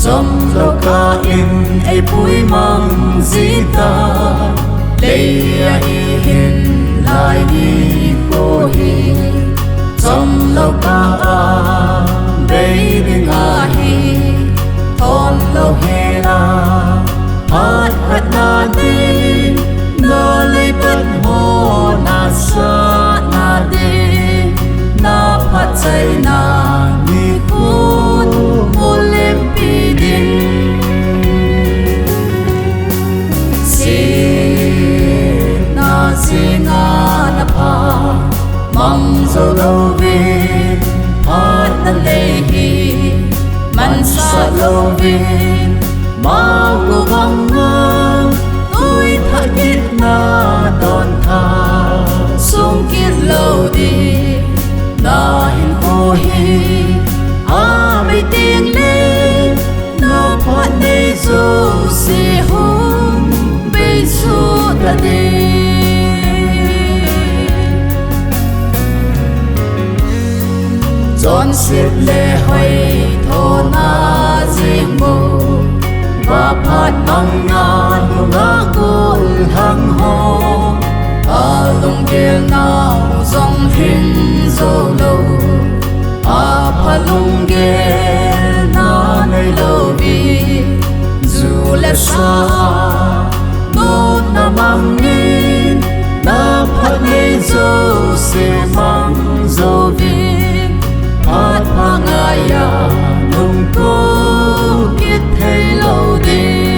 trong lo ca in ai bụi mang zita lấy ai hin lại đi cô hi trong lo ca baby nga hi thon lo he na hát na đi na lấy bất hồ na sa na đi na phát chạy na ni khôn mô lem pi din si nga na pa mang zo lo vin hát na lê hi man sa lo vin mau cô vang ngang tôi tha kít na đòn tha sung kít lâu đi na hin cô hi mây tiếng lên na phát đây dù si hôn bây su đã đi John xếp lệ hoài thô na riêng mô và phát mang ngàn của ngã côn hăng hô lùng kia nào dòng hình dô lâu phát lùng kia na nơi lâu vì dù là xa nốt na mang nhìn na phát nơi dô sẽ mang dô vì hát mang ai nung cô biết thấy lâu đi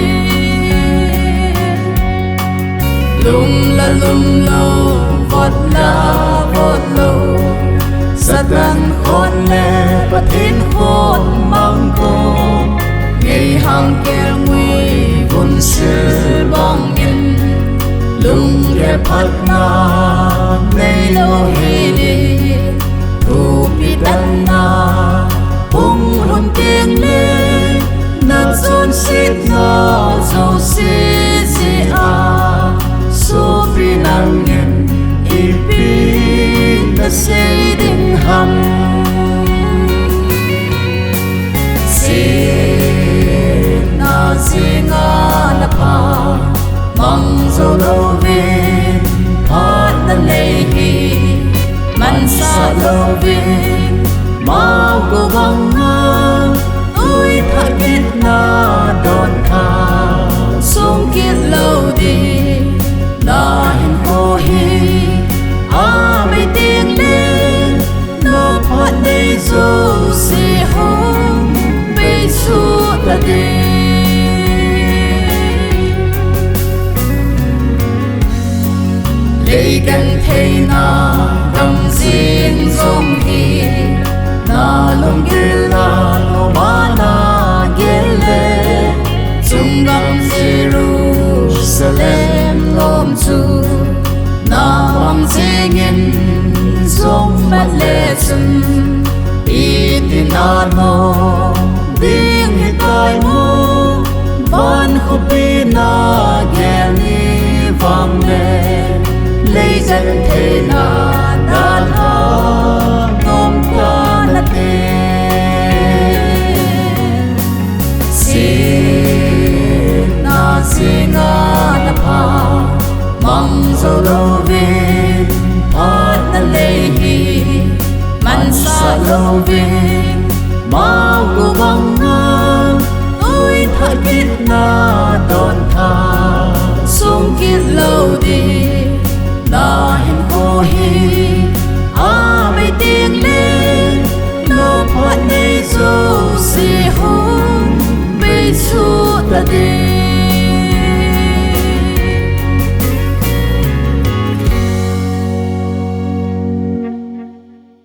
lung lâu vót lâu rất gần khôn lệ và thiên khôn mang cô ngày hàng kia nguy vun sư bong nhìn lung đẹp hát na nay lâu hi đi thu bị đan na hung hồn tiếng lên na dồn xít na dầu xí gì số phi năng nhân y pin na xây đình hằng si nga na pa mang dầu lâu vin hát na lê hi man sa lâu vin mau cô vang ngang tôi tha kít na đòn tha sung kít lâu đi na hin cô hi mây tiếng lên na phát đây dù si hôn bây su đã đi lấy gần thấy na đầm riêng dòng hi na lòng ghê la lo ma na ghê lê chung ngắm Jerusalem lom chu na hoàng dê nghìn dòng mắt lê chân đi tin na no tiếng hi tai mô van khô pi na ghê ni vang lên lấy dân thế na đan ha nôm qua na tên si nga na pa mang dâu lâu vin hát na lê hi man sa lâu vin mau cô vang ngang tôi tha kít na đòn tha sung kít lâu đi na hin cô hi mây tiếng lên na phát đây dù si hôn bây su đã đi